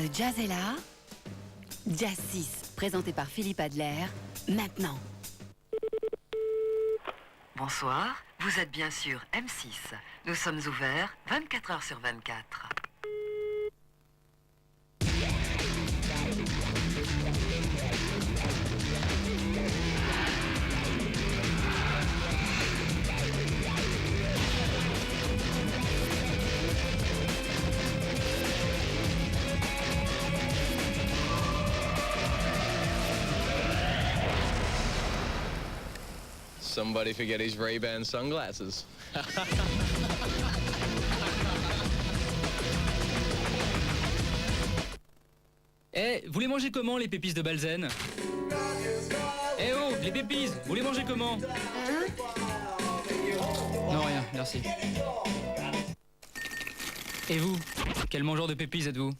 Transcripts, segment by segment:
le jazz est là. Jazz 6, présenté par Philippe Adler, maintenant. Bonsoir, vous êtes bien sûr M6. Nous sommes ouverts 24 heures sur 24. Somebody forget his Ray-Ban sunglasses. Eh, vous les mangez comment, les pépisses de Balzen? Eh oh, les pépisses, vous les mangez comment? Non, rien, merci. Et vous, quel mangeur de pépisses êtes-vous?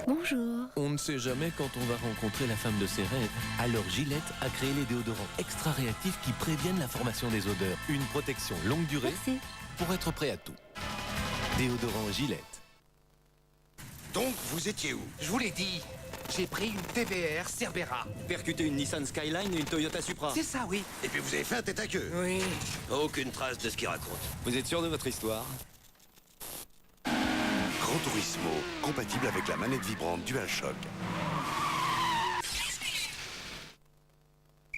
Bonjour. On ne sait jamais quand on va rencontrer la femme de ses rêves. Alors Gillette a créé les déodorants extra réactifs qui préviennent la formation des odeurs. Une protection longue durée pour être prêt à tout. Déodorant Gillette. Donc, vous étiez où? Je vous l'ai dit, j'ai pris une TVR Cerbera. Percuter une Nissan Skyline et une Toyota Supra. C'est ça, oui. Et puis vous avez fait un tête à queue. Oui. Aucune trace de ce qu'il raconte. Vous êtes sûr de votre histoire? Gran Turismo, compatible avec la manette vibrante DualShock.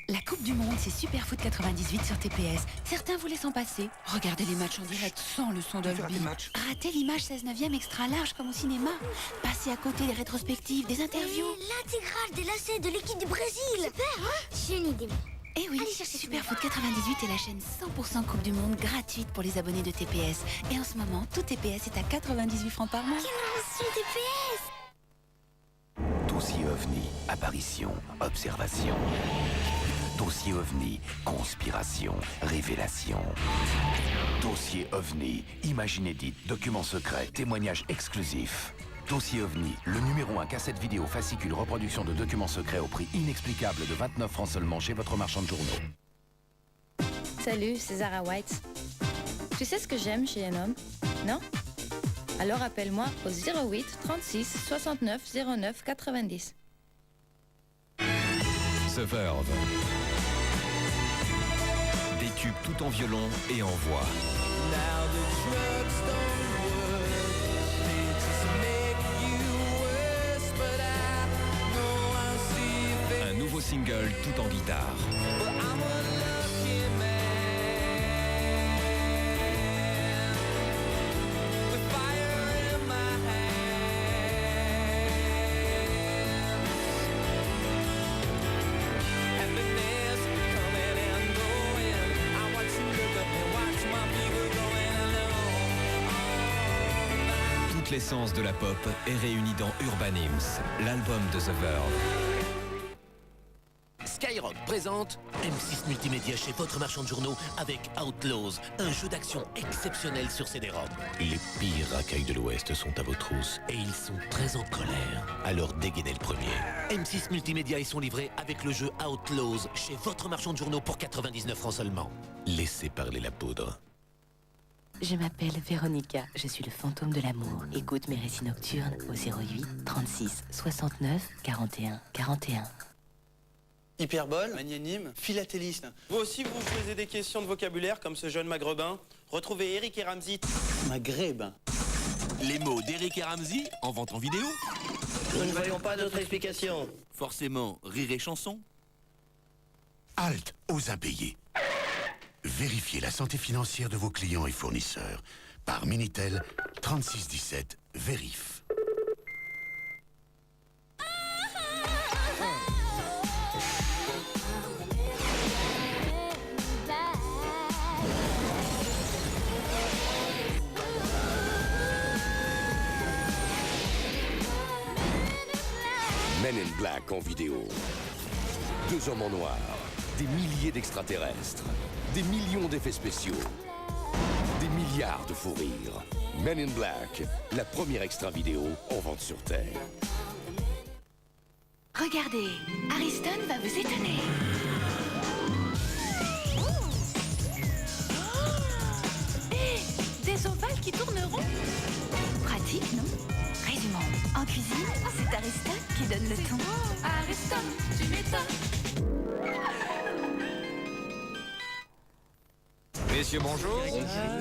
La Coupe du Monde, c'est Superfoot 98 sur TPS. Certains voulaient s'en passer. Regardez les matchs en direct sans le son Dolby. Rater l'image 16/9 extra large comme au cinéma. Passer à côté des rétrospectives, des interviews. L'intégrale des lacets de l'équipe du Brésil. Super, hein? J'ai une idée. Eh oui, Superfoot 98 est la chaîne 100% Coupe du Monde gratuite pour les abonnés de TPS. Et en ce moment, tout TPS est à 98 francs par mois. Quelle invention TPS! Dossier OVNI, apparition, observation. Dossier OVNI, conspiration, révélation. Dossier OVNI, images inédites, documents secrets, témoignages exclusifs. Dossier OVNI, le numéro 1 cassette vidéo fascicule reproduction de documents secrets au prix inexplicable de 29 francs seulement chez votre marchand de journaux. Salut, c'est Zara White. Tu sais ce que j'aime chez un homme? Non? Alors appelle-moi au 08 36 69 09 90. The Verve. Des tubes tout en violon et en voix. Un nouveau single tout en guitare. Toute l'essence de la pop est réunie dans Urban Hymns, l'album de The Verve. Skyrock présente M6 Multimédia chez votre marchand de journaux avec Outlaws, un jeu d'action exceptionnel sur CD-ROM. Les pires racailles de l'Ouest sont à vos trousses et ils sont très en colère. Alors dégainez le premier. M6 Multimédia et sont livrés avec le jeu Outlaws chez votre marchand de journaux pour 99 francs seulement. Laissez parler la poudre. Je m'appelle Véronica, je suis le fantôme de l'amour. Écoute mes récits nocturnes au 08 36 69 41 41. Hyperbole, magnanime, philatélisme. Vous aussi, vous vous posez des questions de vocabulaire comme ce jeune maghrébin. Retrouvez Eric et Ramsey. Maghrébin. Les mots d'Eric et Ramsey en vente en vidéo. Nous ne voyons pas d'autre explication. Forcément, rire et chanson. Halte aux impayés. Vérifiez la santé financière de vos clients et fournisseurs. Par Minitel 3617 Vérif. Men in Black en vidéo. 2 hommes en noir, des milliers d'extraterrestres, des millions d'effets spéciaux, des milliards de fous rires. Men in Black, la première extra vidéo en vente sur Terre. Regardez, Ariston va vous étonner. pratique, non? Résumons. En cuisine, c'est Aristote qui donne le ton. Aristote, tu m'étonnes. Messieurs, bonjour.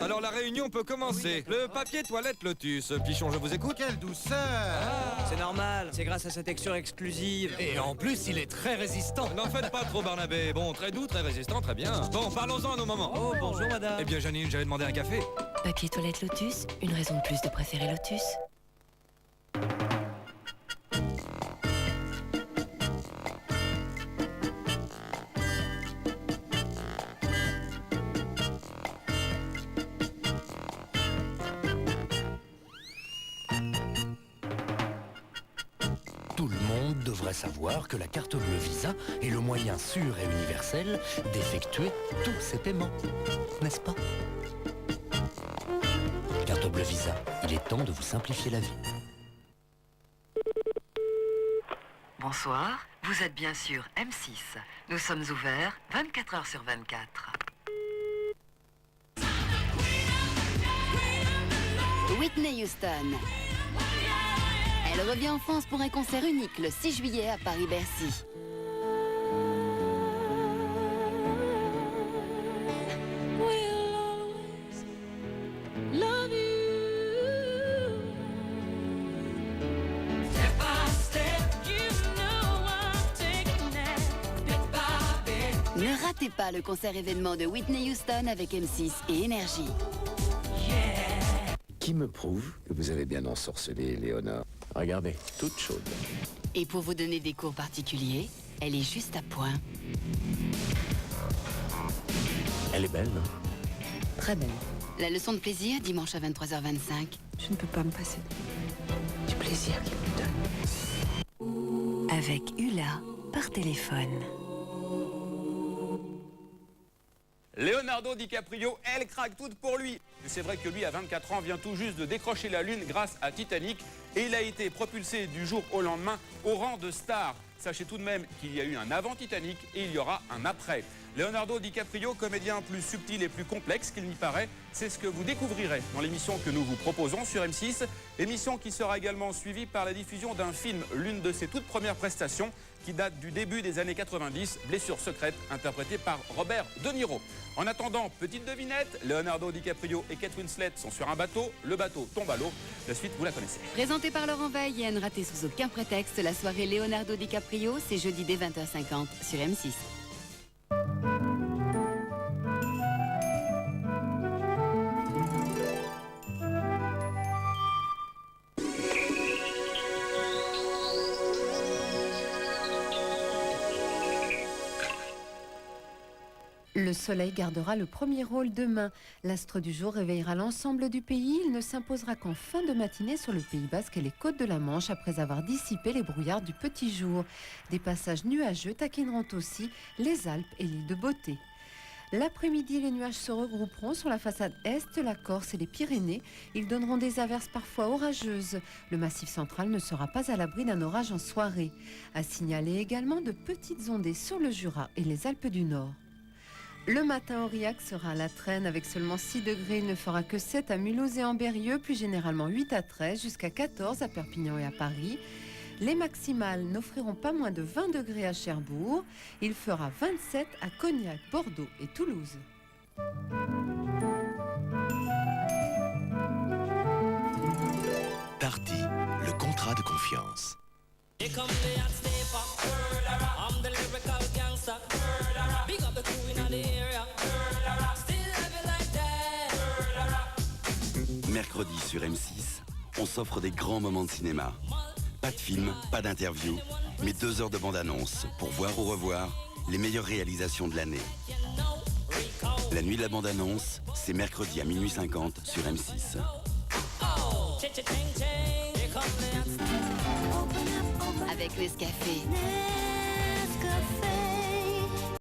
Alors la réunion peut commencer. Le papier toilette Lotus. Pichon, je vous écoute. Quelle douceur! C'est normal, c'est grâce à sa texture exclusive. Et en plus, il est très résistant. N'en faites pas trop, Barnabé. Bon, très doux, très résistant, très bien. Bon, parlons-en à nos moments. Oh, bonjour madame. Eh bien, Janine, j'avais demandé un café. Papier toilette Lotus, une raison de plus de préférer Lotus. Tout le monde devrait savoir que la carte bleue Visa est le moyen sûr et universel d'effectuer tous ces paiements, n'est-ce pas? Carte bleue Visa, il est temps de vous simplifier la vie. Bonsoir, vous êtes bien sûr M6. Nous sommes ouverts 24 heures sur 24. Whitney Houston. Elle revient en France pour un concert unique le 6 juillet à Paris-Bercy. Ne ratez pas le concert événement de Whitney Houston avec M6 et Énergie. Qui me prouve que vous avez bien ensorcelé Léonore? Regardez, toute chaude. Et pour vous donner des cours particuliers, elle est juste à point. Elle est belle, non? Très belle. La leçon de plaisir, dimanche à 23h25. Je ne peux pas me passer du plaisir qu'il me donne. Avec Ula, par téléphone. Leonardo DiCaprio, elle craque toute pour lui. C'est vrai que lui, à 24 ans, vient tout juste de décrocher la Lune grâce à Titanic et il a été propulsé du jour au lendemain au rang de star. Sachez tout de même qu'il y a eu un avant Titanic et il y aura un après. Leonardo DiCaprio, comédien plus subtil et plus complexe qu'il n'y paraît, c'est ce que vous découvrirez dans l'émission que nous vous proposons sur M6, émission qui sera également suivie par la diffusion d'un film, l'une de ses toutes premières prestations, qui date du début des années 90, Blessure secrète, interprétée par Robert De Niro. En attendant, petite devinette, Leonardo DiCaprio et Kate Winslet sont sur un bateau, le bateau tombe à l'eau. La suite, vous la connaissez. Présenté par Laurent Veil et à ne rater sous aucun prétexte, la soirée Leonardo DiCaprio, c'est jeudi dès 20h50 sur M6. Le soleil gardera le premier rôle demain. L'astre du jour réveillera l'ensemble du pays. Il ne s'imposera qu'en fin de matinée sur le Pays Basque et les côtes de la Manche après avoir dissipé les brouillards du petit jour. Des passages nuageux taquineront aussi les Alpes et l'île de Beauté. L'après-midi, les nuages se regrouperont sur la façade est, la Corse et les Pyrénées. Ils donneront des averses parfois orageuses. Le Massif central ne sera pas à l'abri d'un orage en soirée. À signaler également de petites ondées sur le Jura et les Alpes du Nord. Le matin, Aurillac sera à la traîne avec seulement 6 degrés. Il ne fera que 7 à Mulhouse et en Berrieux, plus généralement 8 à 13, jusqu'à 14 à Perpignan et à Paris. Les maximales n'offriront pas moins de 20 degrés à Cherbourg. Il fera 27 à Cognac, Bordeaux et Toulouse. Darty, le contrat de confiance. Mercredi sur M6, on s'offre des grands moments de cinéma. Pas de film, pas d'interview, mais 2 heures de bande-annonce pour voir ou revoir les meilleures réalisations de l'année. La nuit de la bande-annonce, c'est mercredi à minuit 50 sur M6. Avec Nescafé.